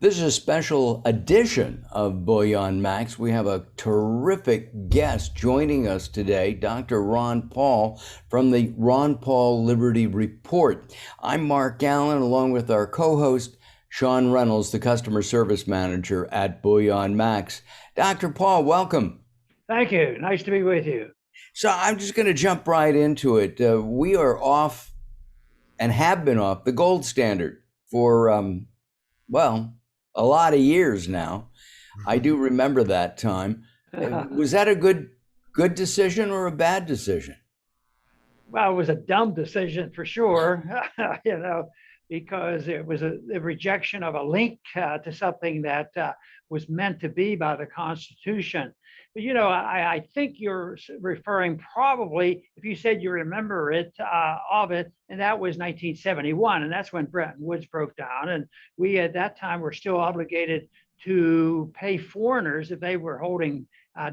This is a special edition of BullionMax. We have a terrific guest joining us today, Dr. Ron Paul from the Ron Paul Liberty Report. I'm Mark Allen, along with our co-host, Sean Reynolds, the Customer Service Manager at BullionMax. Dr. Paul, welcome. Thank you. Nice to be with you. So I'm just going to jump right into it. We are off and have been off the gold standard for, well, a lot of years now. I do remember that time. Was that a good decision or a bad decision? Well, it was a dumb decision for sure, because it was a rejection of a link to something that was meant to be by the Constitution. But, I think you're referring probably, if you said you remember it, and that was 1971. And that's when Bretton Woods broke down. And we, at that time, were still obligated to pay foreigners if they were holding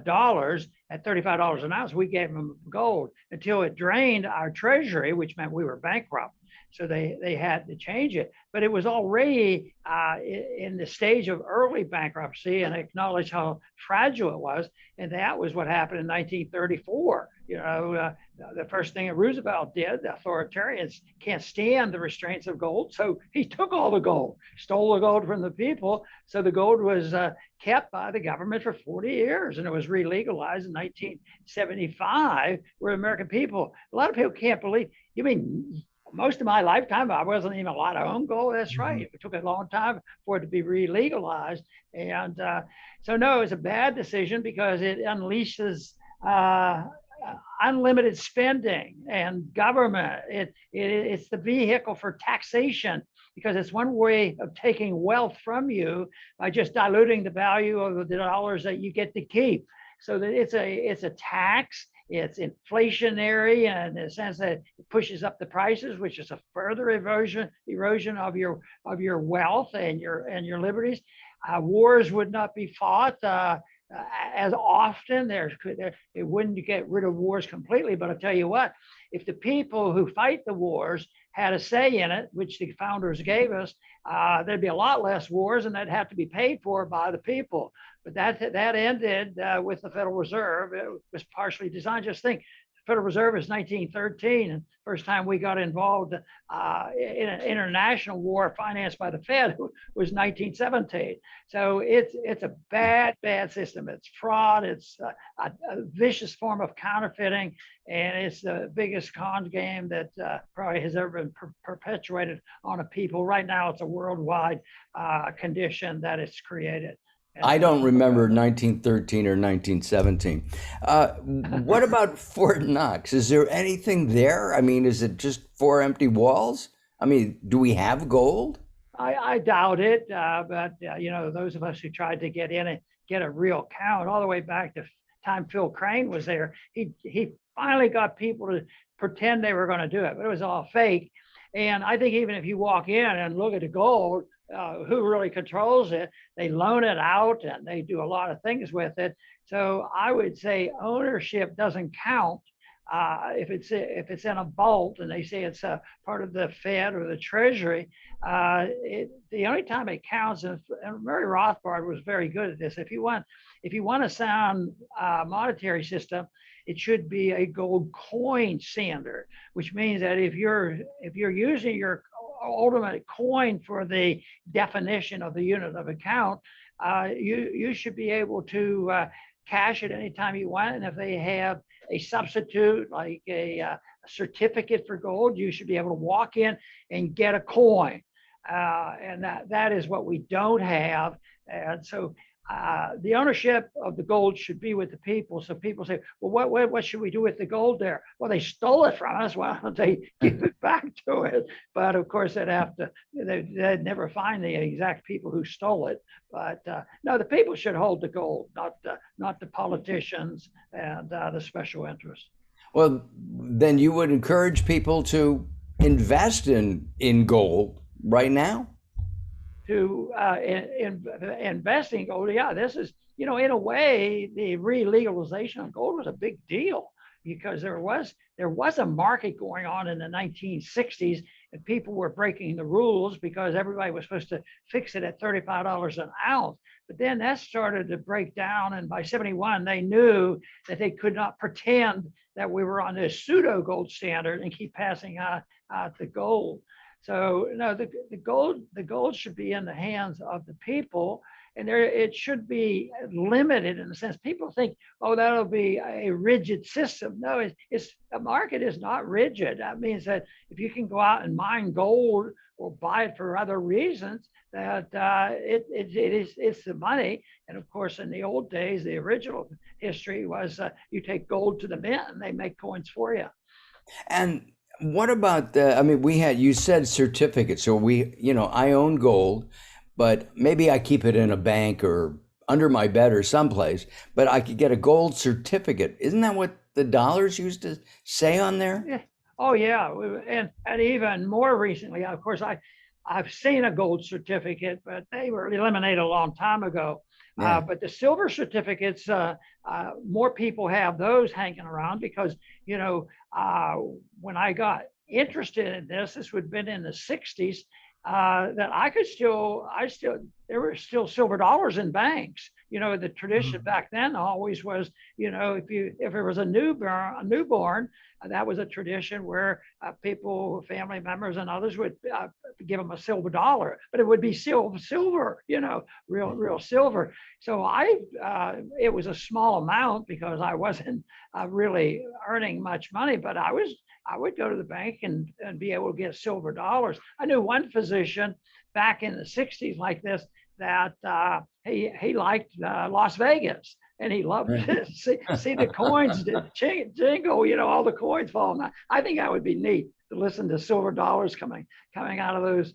dollars at $35 an ounce. We gave them gold until it drained our treasury, which meant we were bankrupt. So they had to change it. But it was already in the stage of early bankruptcy, and acknowledged how fragile it was. And that was what happened in 1934. The first thing that Roosevelt did, the authoritarians can't stand the restraints of gold. So he took all the gold, stole the gold from the people. So the gold was kept by the government for 40 years, and it was re-legalized in 1975, where American people, a lot of people can't believe, you mean most of my lifetime, I wasn't even allowed to own gold. That's right. It took a long time for it to be re-legalized. And so, no, it was a bad decision because it unleashes unlimited spending and government. It's the vehicle for taxation, because it's one way of taking wealth from you by just diluting the value of the dollars that you get to keep. So that it's a tax. It's inflationary in the sense that it pushes up the prices, which is a further erosion of your wealth and your liberties. Wars would not be fought as often. It wouldn't get rid of wars completely, but I'll tell you what, if the people who fight the wars had a say in it, which the founders gave us, there'd be a lot less wars, and they'd have to be paid for by the people. But that ended with the Federal Reserve. It was partially designed. Just think, the Federal Reserve is 1913, and first time we got involved in an international war financed by the Fed was 1917. So it's a bad system. It's fraud. It's a vicious form of counterfeiting, and it's the biggest con game that probably has ever been perpetuated on a people. Right now, it's a worldwide condition that it's created. I don't remember 1913 or 1917. What about Fort Knox? Is there anything there? I mean, is it just four empty walls? I mean, do we have gold? I doubt it, but those of us who tried to get in and get a real count all the way back to time Phil Crane was there, he finally got people to pretend they were going to do it, but it was all fake. And I think even if you walk in and look at the gold, who really controls it? They loan it out and they do a lot of things with it. So I would say ownership doesn't count if it's in a vault and they say it's a part of the Fed or the Treasury. The only time it counts, and Murray Rothbard was very good at this. If you want a sound monetary system, it should be a gold coin standard, which means that if you're using your ultimate coin for the definition of the unit of account, you should be able to cash it anytime you want. And if they have a substitute like a certificate for gold, you should be able to walk in and get a coin. And that is what we don't have. And so the ownership of the gold should be with the people. So people say, well, what should we do with the gold there? Well, they stole it from us. Why don't they give it back to it? But of course, they'd never find the exact people who stole it. But no, the people should hold the gold, not the politicians and the special interests. Well, then you would encourage people to invest in gold right now? To invest in gold. Yeah, this is, in a way, the re-legalization of gold was a big deal because there was a market going on in the 1960s and people were breaking the rules because everybody was supposed to fix it at $35 an ounce. But then that started to break down, and by 71, they knew that they could not pretend that we were on this pseudo gold standard and keep passing out the gold. So no, the gold should be in the hands of the people, and there it should be limited in the sense people think, oh, that'll be a rigid system. No, it's a market is not rigid. That means that if you can go out and mine gold or buy it for other reasons, that it's the money. And of course, in the old days, the original history was you take gold to the mint and they make coins for you. And what about you said certificates. So I own gold, but maybe I keep it in a bank or under my bed or someplace, but I could get a gold certificate. Isn't that what the dollars used to say on there? Yeah. Oh yeah. And even more recently, of course, I've seen a gold certificate, but they were eliminated a long time ago. Yeah. But the silver certificates, more people have those hanging around because, when I got interested in this would have been in the 60s, that there were still silver dollars in banks. The tradition back then always was, if there was a newborn, that was a tradition where people, family members and others would give them a silver dollar, but it would be silver, real silver. So it was a small amount because I wasn't really earning much money, but I would go to the bank and be able to get silver dollars. I knew one physician back in the 60s like this that he liked Las Vegas, and he loved to see the coins jingle, all the coins falling out. I think that would be neat to listen to silver dollars coming out of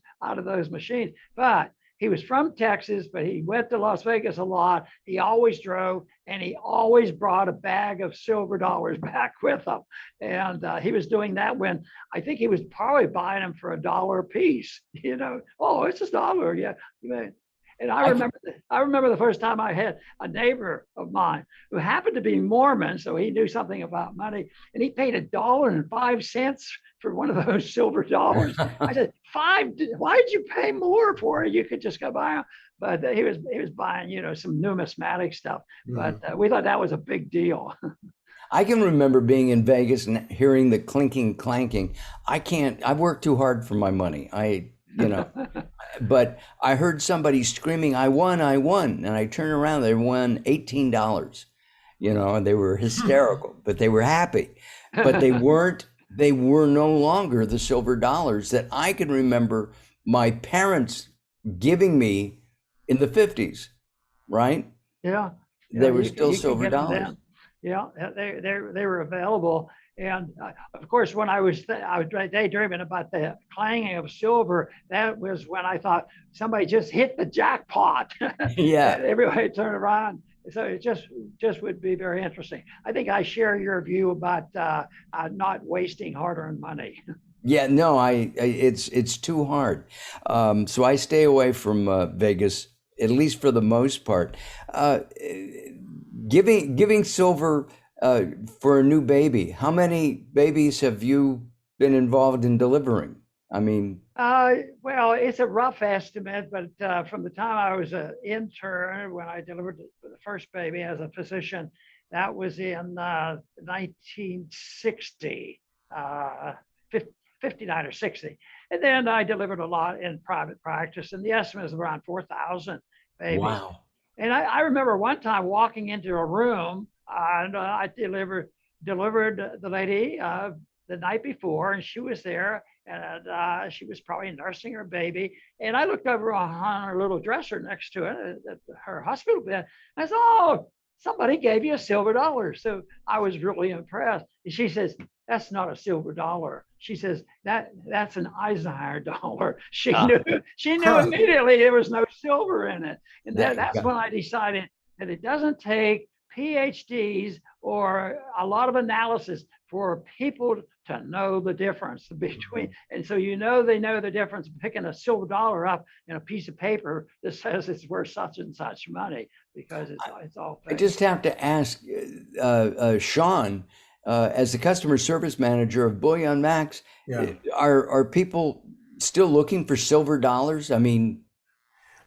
those machines. But he was from Texas, but he went to Las Vegas a lot. He always drove, and he always brought a bag of silver dollars back with him. And he was doing that when I think he was probably buying them for $1 a piece. Oh, it's $1, yeah. And I remember the first time I had a neighbor of mine who happened to be Mormon, so he knew something about money, and he paid $1.05 for one of those silver dollars. I said, why did you pay more for it? You could just go buy them. But he was buying, some numismatic stuff. Mm-hmm. But we thought that was a big deal. I can remember being in Vegas and hearing the clinking, clanking. I worked too hard for my money. But I heard somebody screaming, I won. And I turned around, they won $18, and they were hysterical, but they were happy. But they were no longer the silver dollars that I can remember my parents giving me in the 50s, right? Yeah. They were still silver dollars. Yeah, they were available. And of course, when I was daydreaming about the clanging of silver, that was when I thought somebody just hit the jackpot. Yeah. Everybody turned around. So it just would be very interesting. I think I share your view about not wasting hard-earned money. Yeah, no, it's too hard. So I stay away from Vegas, at least for the most part. Giving silver for a new baby. How many babies have you been involved in delivering? I mean, well, it's a rough estimate, but from the time I was an intern, when I delivered the first baby as a physician, that was in 1960, 59 or 60. And then I delivered a lot in private practice, and the estimate is around 4,000 babies. Wow. And I remember one time walking into a room, and I delivered the lady the night before, and she was there, and she was probably nursing her baby. And I looked over on her little dresser next to it, at her hospital bed. I said, "Oh, somebody gave you a silver dollar." So I was really impressed. And she says, "That's not a silver dollar." She says, that's an Eisenhower dollar. She knew immediately there was no silver in it. And that's when I decided that it doesn't take PhDs or a lot of analysis for people to know the difference between. And so they know the difference picking a silver dollar up in a piece of paper that says it's worth such and such money, because it's all fake. I just have to ask Sean, as the customer service manager of BullionMax, Yeah. are people still looking for silver dollars? I mean,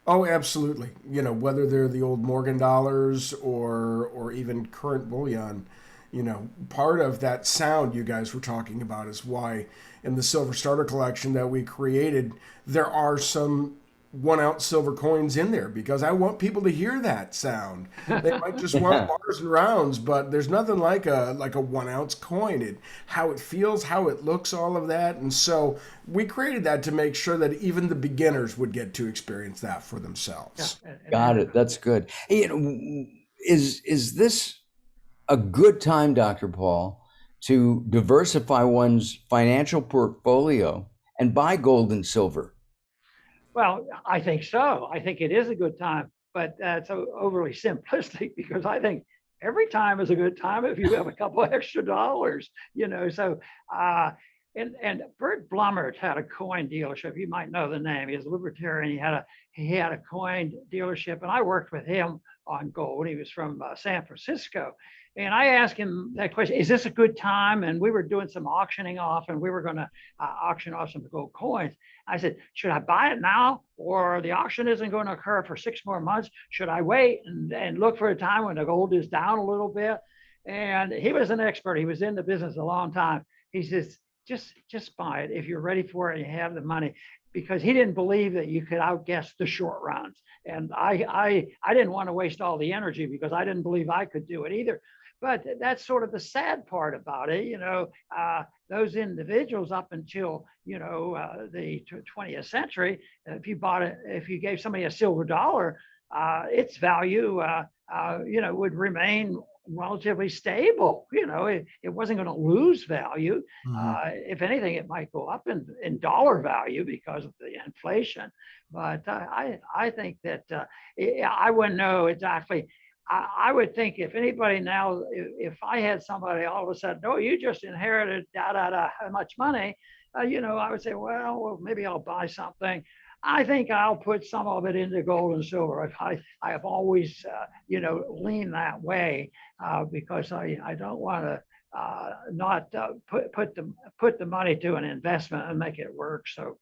Oh, absolutely. You know, whether they're the old Morgan dollars or even current bullion, you know, part of that sound you guys were talking about is why in the Silver Starter collection that we created, there are some 1 ounce silver coins in there because I want people to hear that sound. They might just want bars and rounds, but there's nothing like a 1 ounce coin. How it feels, how it looks, all of that. And so we created that to make sure that even the beginners would get to experience that for themselves. got it. That's good. You know, is this a good time, Dr. Paul, to diversify one's financial portfolio and buy gold and silver? Well, I think so. I think it is a good time, but that's overly simplistic because I think every time is a good time if you have a couple extra dollars, you know. So, and Bert Blumert had a coin dealership. You might know the name. He was a libertarian. He had a coin dealership, and I worked with him on gold. He was from San Francisco. And I asked him that question, is this a good time? And we were doing some auctioning off, and we were going to auction off some gold coins. I said, should I buy it now, or the auction isn't going to occur for 6 more months? Should I wait and look for a time when the gold is down a little bit? And he was an expert. He was in the business a long time. He says, just buy it if you're ready for it and you have the money, because he didn't believe that you could outguess the short runs. And I didn't want to waste all the energy because I didn't believe I could do it either. But that's sort of the sad part about it, you know. Those individuals up until the 20th century, if you gave somebody a silver dollar, its value would remain relatively stable. You know, it wasn't going to lose value. If anything, it might go up in dollar value because of the inflation. But I think that I wouldn't know exactly. I would think if anybody now, if I had somebody all of a sudden, oh, you just inherited how much money, I would say, well, maybe I'll buy something. I think I'll put some of it into gold and silver. I have always, leaned that way because I don't want to not put the money to an investment and make it work. So.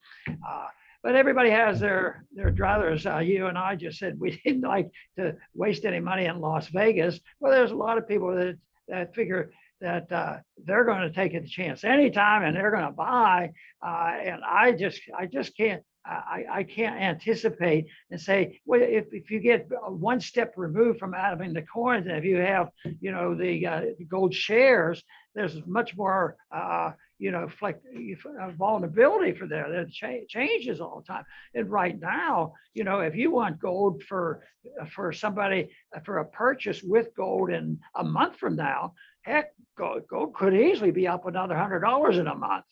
But everybody has their druthers. You and I just said we didn't like to waste any money in Las Vegas. Well, there's a lot of people that figure that they're going to take a chance anytime and they're going to buy. And I just can't. I can't anticipate and say, well, if you get one step removed from having the coins, and if you have, the gold shares, there's much more, vulnerability for there. That changes all the time. And right now, if you want gold for somebody for a purchase with gold in a month from now, heck, gold could easily be up another $100 in a month.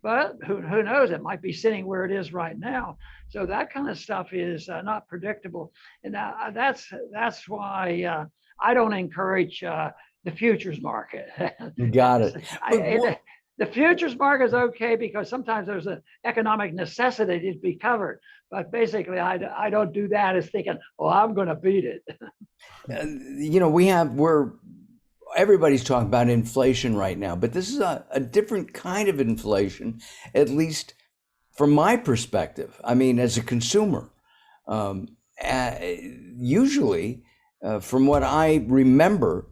But who knows? It might be sitting where it is right now. So that kind of stuff is not predictable, and that's why I don't encourage the futures market. Got it. The futures market is okay because sometimes there's an economic necessity to be covered. But basically, I don't do that as thinking, oh, I'm going to beat it. Everybody's talking about inflation right now, but this is a different kind of inflation, at least from my perspective. I mean, as a consumer, usually, from what I remember,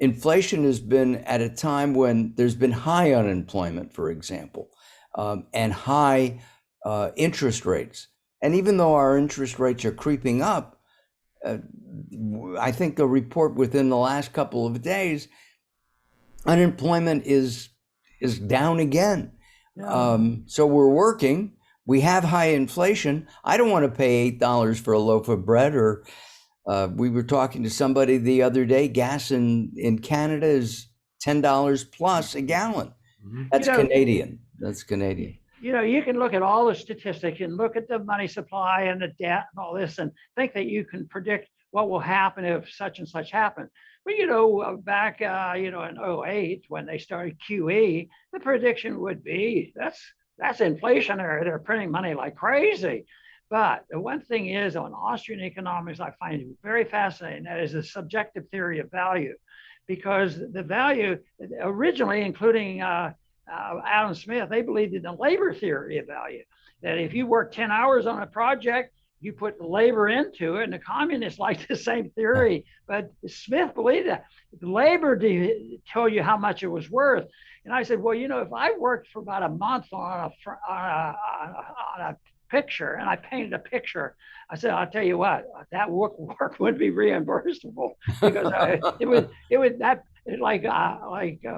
inflation has been at a time when there's been high unemployment, for example, and high interest rates. And even though our interest rates are creeping up, I think a report within the last couple of days, unemployment is down again. Yeah. So we're working. We have high inflation. I don't want to pay $8 for a loaf of bread. Or we were talking to somebody the other day. Gas in Canada is $10 plus a gallon. That's Canadian. That's Canadian. You can look at all the statistics and look at the money supply and the debt and all this and think that you can predict what will happen if such and such happens. But, back, in 2008, when they started QE, the prediction would be that's inflationary. They're printing money like crazy. But the one thing is, on Austrian economics, I find it very fascinating. That is the subjective theory of value. because the value originally, including Adam Smith, they believed in the labor theory of value, that if you work 10 hours on a project, you put the labor into it, and the communists liked the same theory, but Smith believed that. The labor told you how much it was worth. And I said, well, if I worked for about a month on a picture and I painted a picture, I said, I'll tell you what, that work would be reimbursable, because it was that, like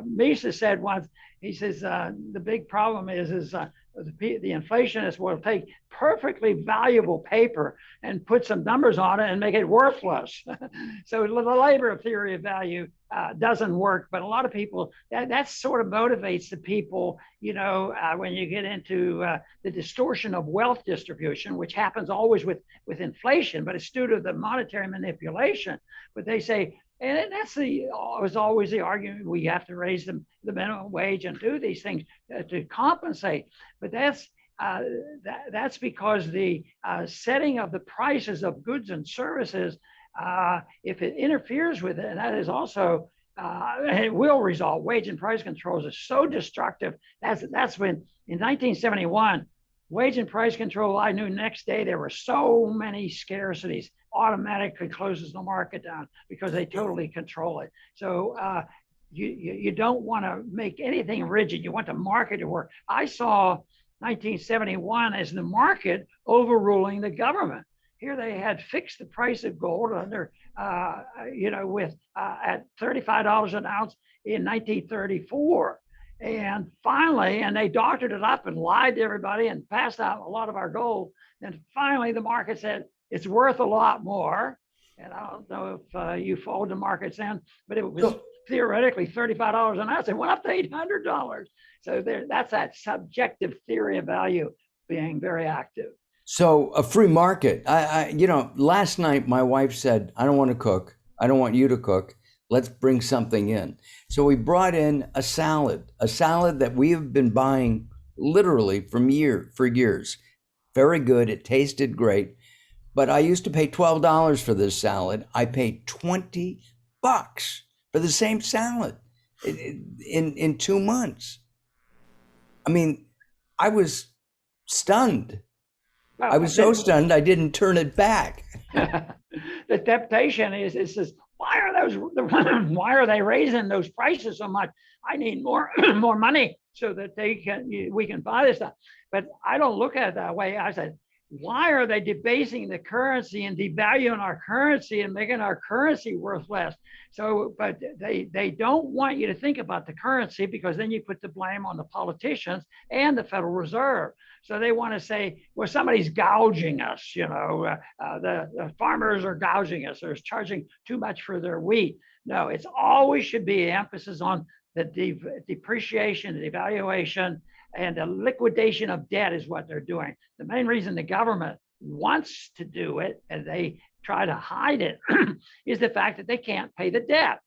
Mises said once. He says the big problem is the inflationists will take perfectly valuable paper and put some numbers on it and make it worthless. So the labor theory of value doesn't work, but a lot of people, that sort of motivates the people, when you get into the distortion of wealth distribution, which happens always with inflation, but it's due to the monetary manipulation. But they say, and that's was always the argument, we have to raise the minimum wage and do these things to compensate. But that's because the setting of the prices of goods and services, if it interferes with it, and that is also, and it will result, wage and price controls are so destructive. That's when, in 1971, wage and price control, I knew next day there were so many scarcities, automatically closes the market down because they totally control it. So you don't want to make anything rigid. You want the market to work. I saw 1971 as the market overruling the government. Here they had fixed the price of gold under, at $35 an ounce in 1934. And finally, and they doctored it up and lied to everybody and passed out a lot of our gold. And finally, the market said it's worth a lot more. And I don't know if you followed the markets then, but it was theoretically $35 an ounce. It went up to $800. So that's that subjective theory of value being very active. So a free market. Last night my wife said, I don't want to cook. I don't want you to cook. Let's bring something in. So we brought in a salad that we have been buying literally for years. Very good. It tasted great. But I used to pay $12 for this salad. I paid $20 for the same salad in 2 months. I mean, I was stunned. I was so stunned I didn't turn it back. The temptation is why are they raising those prices so much? I need more money so that we can buy this stuff. But I don't look at it that way. I said, why are they debasing the currency and devaluing our currency and making our currency worth less? So, but they don't want you to think about the currency, because then you put the blame on the politicians and the Federal Reserve. So they want to say, well, somebody's gouging us, the farmers are gouging us, they're charging too much for their wheat. No, it's always should be emphasis on the depreciation, the devaluation, and the liquidation of debt is what they're doing. The main reason the government wants to do it, and they try to hide it, is the fact that they can't pay the debt.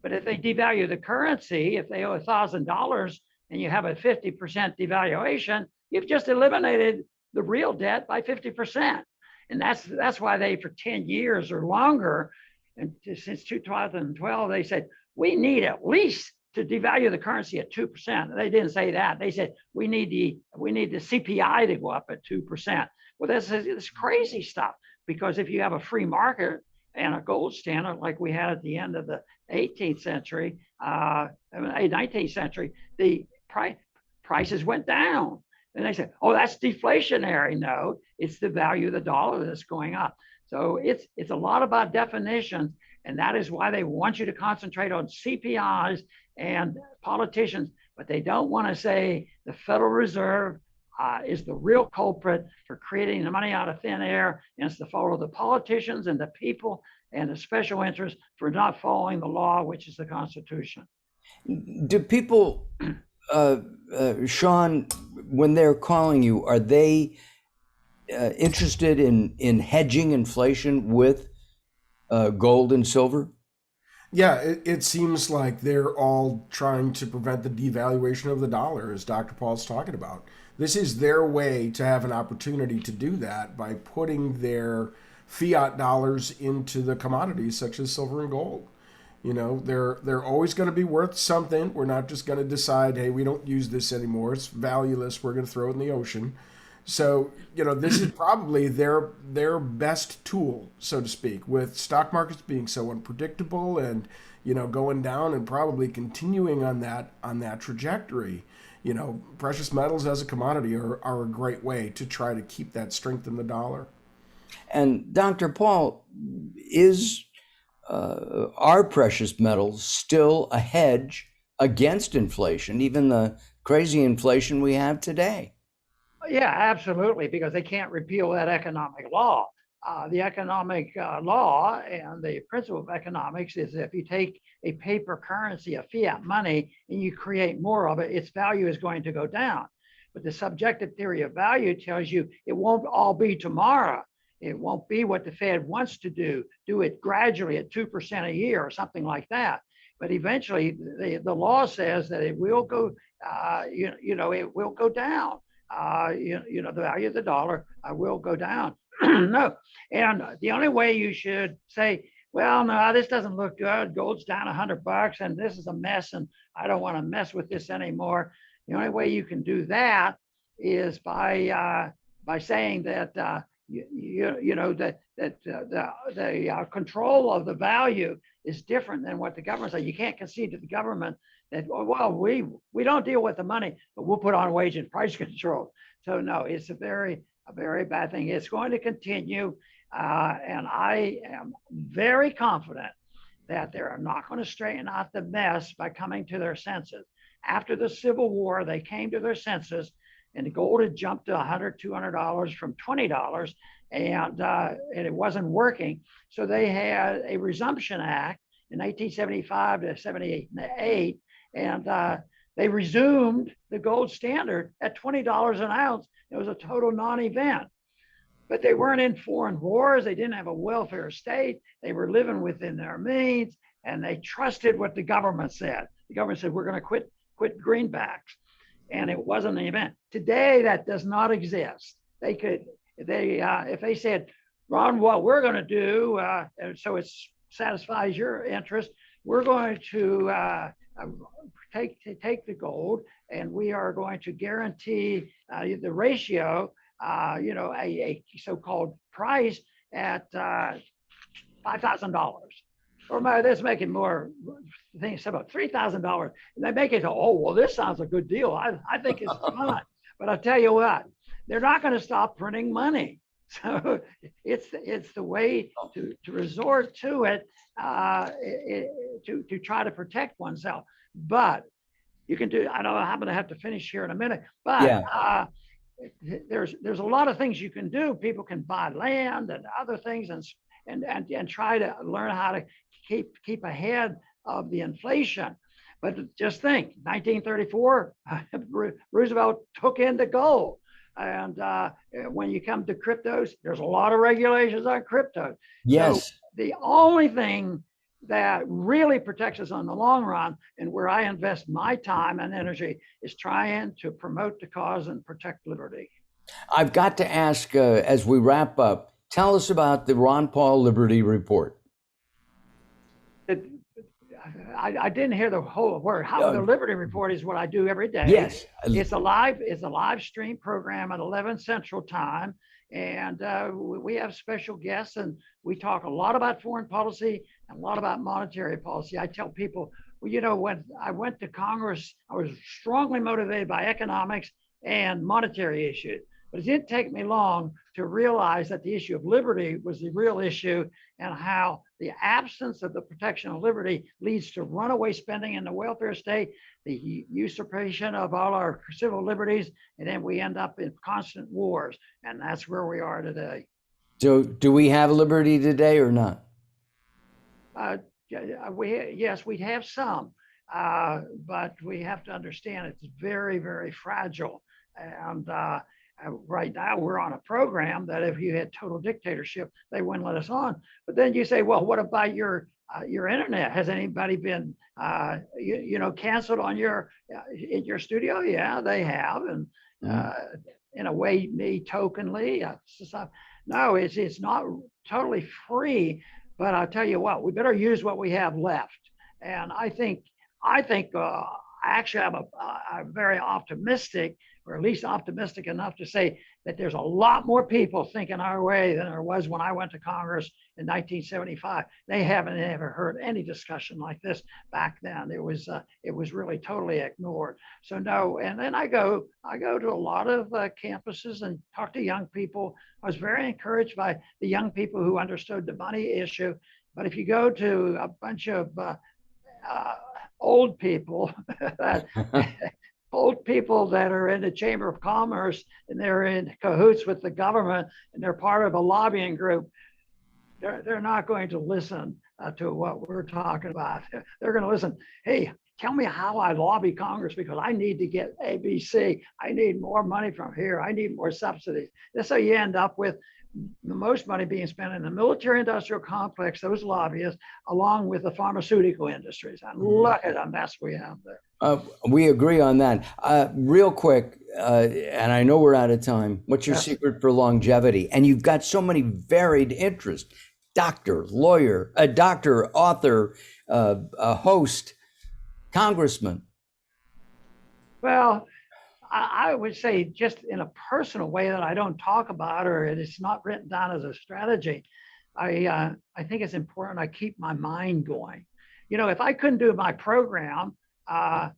But if they devalue the currency, if they owe $1,000 and you have a 50% devaluation, you've just eliminated the real debt by 50%. And that's why they, for 10 years or longer, and since 2012, they said, we need at least to devalue the currency at 2%. They didn't say that. They said, we need the CPI to go up at 2%. Well, this crazy stuff, because if you have a free market and a gold standard like we had at the end of the 19th century, the prices went down. And they said, oh, that's deflationary. No, it's the value of the dollar that's going up. So it's a lot about definitions, and that is why they want you to concentrate on CPIs and politicians, but they don't want to say the Federal Reserve is the real culprit for creating the money out of thin air, and it's the fault of the politicians and the people and the special interests for not following the law, which is the Constitution. Do people, Sean, when they're calling you, are they interested in hedging inflation with gold and silver? Yeah, it seems like they're all trying to prevent the devaluation of the dollar, as Dr. Paul's talking about. This is their way to have an opportunity to do that by putting their fiat dollars into the commodities such as silver and gold. You know, they're always going to be worth something. We're not just going to decide, hey, we don't use this anymore. It's valueless. We're going to throw it in the ocean. So, you know, this is probably their best tool, so to speak, with stock markets being so unpredictable and, you know, going down and probably continuing on that trajectory. You know, precious metals as a commodity are a great way to try to keep that strength in the dollar. And Dr. Paul, is are precious metals still a hedge against inflation, even the crazy inflation we have today? Yeah, absolutely, because they can't repeal that economic law. The economic law and the principle of economics is if you take a paper currency, a fiat money, and you create more of it, its value is going to go down. But the subjective theory of value tells you it won't all be tomorrow. It won't be what the Fed wants to do it gradually at 2% a year or something like that. But eventually, the law says that it will go, it will go down. The value of the dollar will go down. No, and the only way you should say, well, no, this doesn't look good. Gold's down $100, and this is a mess, and I don't want to mess with this anymore. The only way you can do that is by saying that the control of the value is different than what the government says. You can't concede to the government that, well, we don't deal with the money, but we'll put on wage and price control. So no, it's a very bad thing. It's going to continue, and I am very confident that they're not going to straighten out the mess by coming to their senses. After the Civil War, they came to their senses, and the gold had jumped to $100, $200 from $20, and it wasn't working. So they had a Resumption Act in 1875 to 78, and they resumed the gold standard at $20 an ounce. It was a total non-event. But they weren't in foreign wars. They didn't have a welfare state. They were living within their means, and they trusted what the government said. The government said, we're going to quit greenbacks. And it wasn't an event. Today, that does not exist. If they said, Ron, what we're going to do, so it satisfies your interest, we're going to take the gold, and we are going to guarantee the ratio, a so-called price at $5,000. Or let's make it more, things about $3,000. And they make it, oh, well, this sounds a good deal. I think it's fine. But I'll tell you what, they're not going to stop printing money. So it's the way to resort to it, to try to protect oneself. But you can do, I know I'm going to have to finish here in a minute, but yeah. There's a lot of things you can do. People can buy land and other things and try to learn how to keep ahead of the inflation. But just think, 1934, Roosevelt took in the gold. And when you come to cryptos, there's a lot of regulations on crypto. Yes. So the only thing that really protects us on the long run, and where I invest my time and energy, is trying to promote the cause and protect liberty. I've got to ask, as we wrap up, tell us about the Ron Paul Liberty Report. I didn't hear the whole word. The Liberty Report is what I do every day. Yes. It's a live stream program at 11 Central Time. And we have special guests, and we talk a lot about foreign policy and a lot about monetary policy. I tell people, well, when I went to Congress, I was strongly motivated by economics and monetary issues. But it didn't take me long to realize that the issue of liberty was the real issue, and how the absence of the protection of liberty leads to runaway spending in the welfare state, the usurpation of all our civil liberties, and then we end up in constant wars. And that's where we are today. So do we have liberty today or not? Yes, we have some, but we have to understand it's very, very fragile. And right now we're on a program that if you had total dictatorship, they wouldn't let us on. But then you say, well, what about your internet? Has anybody been canceled on in your studio? Yeah, they have, and in a way, me tokenly. No, it's not totally free. But I'll tell you what, we better use what we have left. And actually I'm very optimistic, or at least optimistic enough to say that there's a lot more people thinking our way than there was when I went to Congress in 1975. They haven't ever heard any discussion like this back then. It was really totally ignored. So no, and then I go to a lot of campuses and talk to young people. I was very encouraged by the young people who understood the money issue. But if you go to a bunch of old people that old people that are in the Chamber of Commerce and they're in cahoots with the government and they're part of a lobbying group, they're not going to listen to what we're talking about. They're going to listen, hey, tell me how I lobby Congress because I need to get ABC. I need more money from here. I need more subsidies. That's how you end up with the most money being spent in the military industrial complex, those lobbyists, along with the pharmaceutical industries. And look at the mess we have there. We agree on that. Real quick, and I know we're out of time. What's your secret for longevity? And you've got so many varied interests: doctor, lawyer, a doctor, author, a host, congressman. Well, I would say just in a personal way that I don't talk about, or it's not written down as a strategy. I think it's important I keep my mind going. You know, if I couldn't do my program, I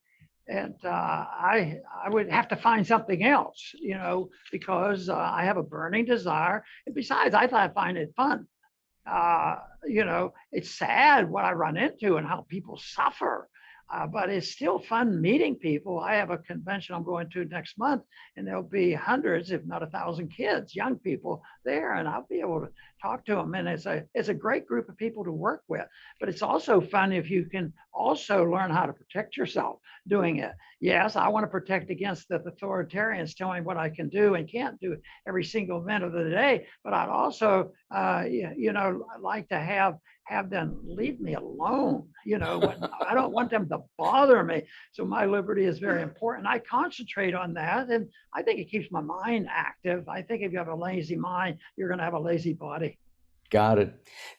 would have to find something else, you know, because I have a burning desire. And besides, I find it fun. You know, it's sad what I run into and how people suffer. But it's still fun meeting people. I have a convention I'm going to next month, and there'll be hundreds, if not 1,000 kids, young people there, and I'll be able to talk to them. And it's a great group of people to work with. But it's also fun if you can also learn how to protect yourself doing it. Yes, I want to protect against the authoritarians telling what I can do and can't do every single minute of the day. But I'd also, you know, like to have them leave me alone. You know, I don't want them to bother me. So my liberty is very important. I concentrate on that, and I think it keeps my mind active. I think if you have a lazy mind, you're going to have a lazy body. Got it.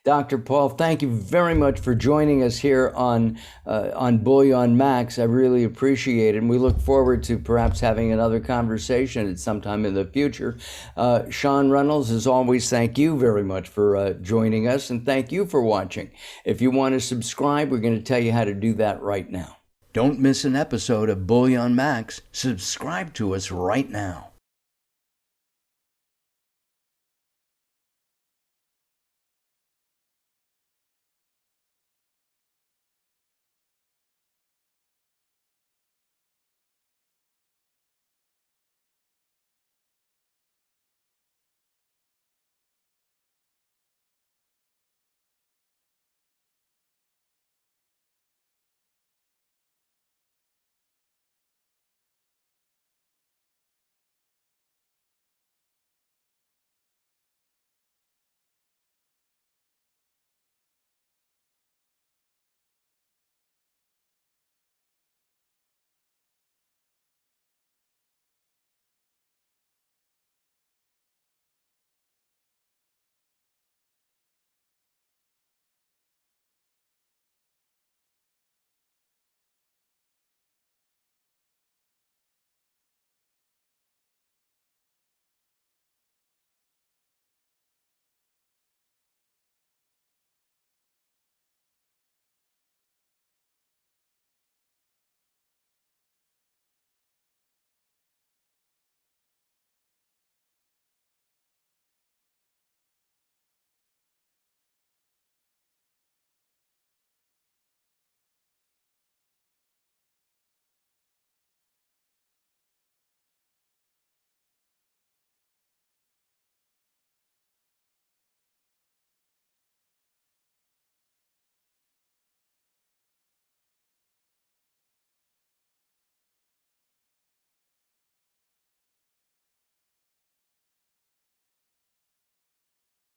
Dr. Paul, thank you very much for joining us here on BullionMax. I really appreciate it. And we look forward to perhaps having another conversation at some time in the future. Sean Reynolds, as always, thank you very much for joining us, and thank you for watching. If you want to subscribe, we're going to tell you how to do that right now. Don't miss an episode of BullionMax. Subscribe to us right now.